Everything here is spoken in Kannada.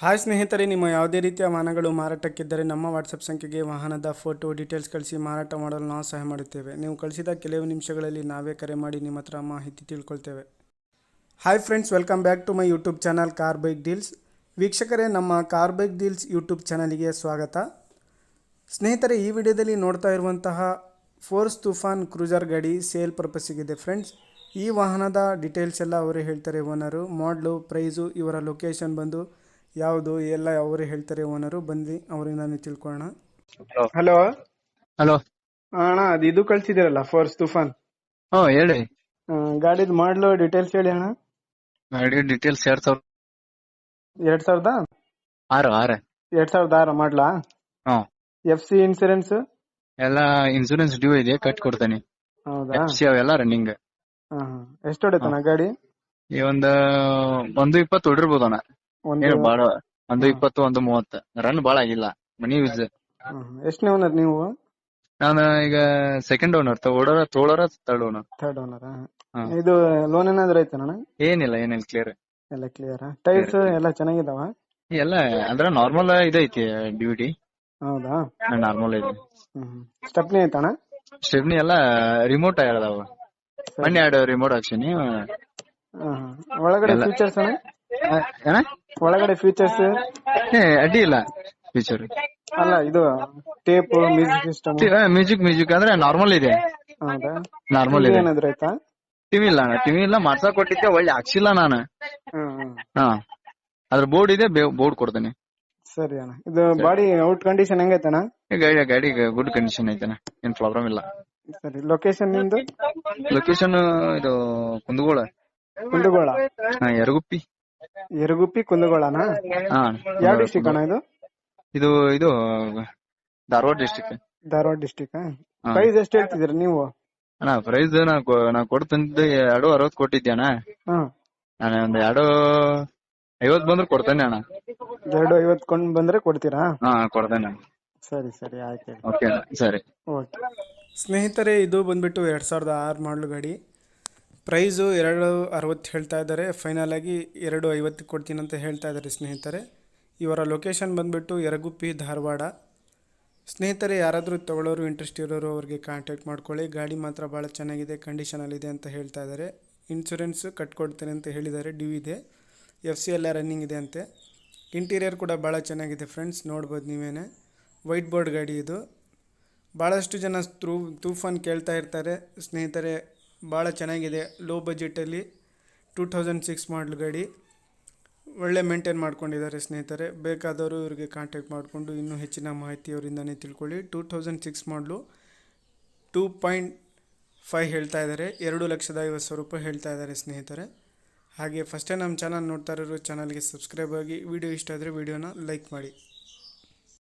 ಹಾಯ್ ಸ್ನೇಹಿತರೆ, ನಿಮ್ಮ ಯಾವುದೇ ರೀತಿಯ ವಾಹನಗಳು ಮಾರಾಟಕ್ಕಿದ್ದರೆ ನಮ್ಮ ವಾಟ್ಸಪ್ ಸಂಖ್ಯೆಗೆ ವಾಹನದ ಫೋಟೋ ಡೀಟೇಲ್ಸ್ ಕಳಿಸಿ ಮಾರಾಟ ಮಾಡಲು ನಾವು ಸಹಾಯ ಮಾಡುತ್ತೇವೆ. ನೀವು ಕಳಿಸಿದ ಕೆಲವು ನಿಮಿಷಗಳಲ್ಲಿ ನಾವೇ ಕರೆ ಮಾಡಿ ನಿಮ್ಮ ಹತ್ರ ಮಾಹಿತಿ ತಿಳ್ಕೊಳ್ತೇವೆ. Hi friends, welcome back to my YouTube channel car bike deals. ವೀಕ್ಷಕರೇ, ನಮ್ಮ ಕಾರ್ ಬೈಕ್ ಡೀಲ್ಸ್ ಯೂಟ್ಯೂಬ್ ಚಾನಲಿಗೆ ಸ್ವಾಗತ. ಸ್ನೇಹಿತರೆ, ಈ ವಿಡಿಯೋದಲ್ಲಿ ನೋಡ್ತಾ ಇರುವಂತಹ ಫೋರ್ಸ್ ತುಫಾನ್ ಕ್ರೂಸರ್ ಗಾಡಿ ಸೇಲ್ ಪರ್ಪಸ್ಸಿಗಿದೆ ಫ್ರೆಂಡ್ಸ್. ಈ ವಾಹನದ ಡೀಟೇಲ್ಸ್ ಎಲ್ಲ ಅವರೇ ಹೇಳ್ತಾರೆ ಓನರು. ಮಾಡಲು, ಪ್ರೈಸು, ಇವರ ಲೊಕೇಶನ್ ಬಂದು ಯಾವುದು ಎಲ್ಲ ಅವರೇ ಹೇಳ್ತಾರೆ ಓನರು. ಬಂದು ಅವರಿಂದ ತಿಳ್ಕೊಳ್ಳೋಣ. Hello hello. ಅಣ್ಣ, ಅದು ಇದು ಕಳ್ಸಿದಿರಲ್ಲ ಫೋರ್ಸ್ ತುಫಾನ್ ಹೇಳಿ. ಗಾಡಿದು ಮಾಡಲು ಡೀಟೇಲ್ಸ್ ಹೇಳಿ ಅಣ್ಣ. ಗಾಡಿ ಡೀಟೇಲ್ಸ್ 2006 2006 ಮಾಡ್ಲಾ? FC ಇನ್ಸೂರೆನ್ಸ್ ಎಲ್ಲ ಇನ್ಸೂರೆನ್ಸ್ ಡ್ಯೂ ಇದೆ, ಕಟ್ ಕೊಡ್ತೇನೆ. ಹೌದಾ? FC ಅವೆಲ್ಲ ರನ್ನಿಂಗ್. ಎಷ್ಟು ಹೊಡೆತಣ್ಣ ಗಾಡಿ? ಈ ಒಂದು 120 ಹೊಡಿರ್ಬೋದಣ್ಣ. ಏನು ಬಾಳ 120 130 ರನ್ ಬಾಳ ಆಗಿಲ್ಲ. ಮನಿ ಯೂಸ್. ಎಷ್ಟನೇ ಓನರ್ ನೀವು? ನಾನು ಈಗ ಸೆಕೆಂಡ್ ಓನರ್. ತೋಳರ ಥರ್ಡ್ ಓನರ್. Third owner. ಇದು ಲೋನ್ ಏನಾದ್ರು ಐತಣ್ಣ? ಏನಿಲ್ಲ ಕ್ಲಿಯರ್. ಎಲ್ಲ ಕ್ಲಿಯರ್. ಟೈರ್ಸ್ ಎಲ್ಲ ಚೆನ್ನಾಗಿದಾವ? ಎಲ್ಲ ಅಂದ್ರೆ ನಾರ್ಮಲ್ ಇದೈತಿ ಡ್ಯೂಟಿ. ಹೌದಾ? ನಾರ್ಮಲ್ ಇದೆ. ಸ್ಟೆಪ್ನಿ ಐತಣ್ಣ? ಸ್ಟೆಪ್ನಿ ಎಲ್ಲ ರಿಮೋಟ್ ಆಗಿದಾವ. ಮೊನ್ನೆ 2 ರಿಮೋಟ್ ಹಾಕ್ಸಿನಿ. ಒಳಗಡೆ ಫೀಚರ್ಸ್ ಅಣ್ಣ? ಒಳಗಡೆ ಫೀಚರ್ಸ್ ಅಡ್ಡಿ ಇಲ್ಲ. ಫೀಚರ್ ಅಲ್ಲ, ಇದು ಟೇಪ್, ಮ್ಯೂಸಿಕ್ ಸಿಸ್ಟಮ್. ಮ್ಯೂಸಿಕ್ ಅಂದ್ರೆ ನಾರ್ಮಲ್ ಇದೆ. ಹೌದಾ? ನಾರ್ಮಲ್ ಇದೆ. ಏನಾದ್ರು ಆಯ್ತಾ? ಟಿವಿ ಇಲ್ಲ ಮಾಡ್ಸಕ್ ಕೊಟ್ಟಿದ್ದೆ, ಒಳ್ಳೆ ಹಾಕ್ಸಿಲ್ಲ ನಾನು. ಅದ್ರ ಬೋರ್ಡ್ ಇದೆ, ಬೋರ್ಡ್ ಕೊಡ್ತೇನೆ. ಸರಿ ಅಣ್ಣ. ಇದು ಬಾಡಿ ಔಟ್ ಕಂಡೀಷನ್ ಹೆಂಗೈತಣ್ಣ? ಗಾಡಿ ಗುಡ್ ಕಂಡೀಷನ್ ಐತನ, ಏನ್ ಪ್ರಾಬ್ಲಮ್ ಇಲ್ಲ. ಸರಿ. ಲೊಕೇಶನ್ ನಿಮ್ದು? ಲೊಕೇಶನ್ ಇದು ಕುಂದಗೋಳ. ಯರಗುಪ್ಪಿ ಕುಂದಗೋಳನಾ? ಯಾವ ಡಿಸ್ಟಿಕ್ ಅಣ್ಣ ಇದು? ಇದು Dharwad district. Dharwad district. Price ಎಷ್ಟು ಹೇಳ್ತಿದ್ದೀರಾ ನೀವು? ಅಣ್ಣ ಪ್ರೈಸ್ ನಾ ಕೊಡ್ತಂದ 260 ಕೊಟ್ಟಿದ್ದೆ ಅಣ್ಣ. ನಾನು ಒಂದು 250 ಬಂದ್ರೆ ಕೊಡ್ತೇನೆ ಅಣ್ಣ. 250 ಕೊಂಡು ಬಂದ್ರೆ ಕೊಡ್ತೀರಾ? ಕೊಡ್ತೇನೆ. ಸರಿ ಸರಿ, ಆಯ್ತು. ಓಕೆ ಸರಿ. ಓಕೆ ಸ್ನೇಹಿತರೆ, ಇದು ಬಂದ್ಬಿಟ್ಟು 2006 ಮಾಡಲು ಗಾಡಿ. ಪ್ರೈಸು 260 ಹೇಳ್ತಾ ಇದ್ದಾರೆ. ಫೈನಲ್ ಆಗಿ 250 ಕೊಡ್ತೀನಿ ಅಂತ ಹೇಳ್ತಾ ಇದ್ದಾರೆ ಸ್ನೇಹಿತರೆ. ಇವರ ಲೊಕೇಶನ್ ಬಂದ್ಬಿಟ್ಟು ಯರಗುಪ್ಪಿ, ಧಾರವಾಡ. ಸ್ನೇಹಿತರೆ, ಯಾರಾದರೂ ತೊಗೊಳ್ಳೋರು, ಇಂಟ್ರೆಸ್ಟ್ ಇರೋರು ಅವ್ರಿಗೆ ಕಾಂಟ್ಯಾಕ್ಟ್ ಮಾಡ್ಕೊಳ್ಳಿ. ಗಾಡಿ ಮಾತ್ರ ಭಾಳ ಚೆನ್ನಾಗಿದೆ, ಕಂಡೀಷನಲ್ಲಿದೆ ಅಂತ ಹೇಳ್ತಾ ಇದ್ದಾರೆ. ಇನ್ಶೂರೆನ್ಸ್ ಕಟ್ಕೊಡ್ತೇನೆ ಅಂತ ಹೇಳಿದ್ದಾರೆ. ಡ್ಯೂ ಇದೆ. FC ಎಲ್ಲ ರನ್ನಿಂಗ್ ಇದೆ ಅಂತೆ. ಇಂಟೀರಿಯರ್ ಕೂಡ ಭಾಳ ಚೆನ್ನಾಗಿದೆ ಫ್ರೆಂಡ್ಸ್, ನೋಡ್ಬೋದು ನೀವೇನೆ. ವೈಟ್ ಬೋರ್ಡ್ ಗಾಡಿ ಇದು. ಭಾಳಷ್ಟು ಜನ ತೂಫಾನ್ ಕೇಳ್ತಾ ಇರ್ತಾರೆ ಸ್ನೇಹಿತರೆ. ಭಾಳ ಚೆನ್ನಾಗಿದೆ. ಲೋ ಬಜೆಟಲ್ಲಿ 2006 ಮಾಡಲ್ ಗಾಡಿ. ಒಳ್ಳೆ ಮೇಂಟೈನ್ ಮಾಡ್ಕೊಂಡಿದ್ದಾರೆ ಸ್ನೇಹಿತರೆ. ಬೇಕಾದವರು ಇವರಿಗೆ ಕಾಂಟ್ಯಾಕ್ಟ್ ಮಾಡಿಕೊಂಡು ಇನ್ನೂ ಹೆಚ್ಚಿನ ಮಾಹಿತಿ ಅವರಿಂದನೇ ತಿಳ್ಕೊಳ್ಳಿ. 2006 ಮಾಡಲು 2.5 ಹೇಳ್ತಾ ಇದ್ದಾರೆ. 2,50,000 ರೂಪಾಯಿ ಹೇಳ್ತಾ ಇದ್ದಾರೆ ಸ್ನೇಹಿತರೆ. ಹಾಗೆ ಫಸ್ಟ್ ಟೈಮ್ ನಮ್ಮ ಚಾನಲ್ ನೋಡ್ತಾ ಇರೋರು ಚಾನಲ್ಗೆ ಸಬ್ಸ್ಕ್ರೈಬ್ ಆಗಿ. ವಿಡಿಯೋ ಇಷ್ಟ ಆದರೆ ವಿಡಿಯೋನ ಲೈಕ್ ಮಾಡಿ.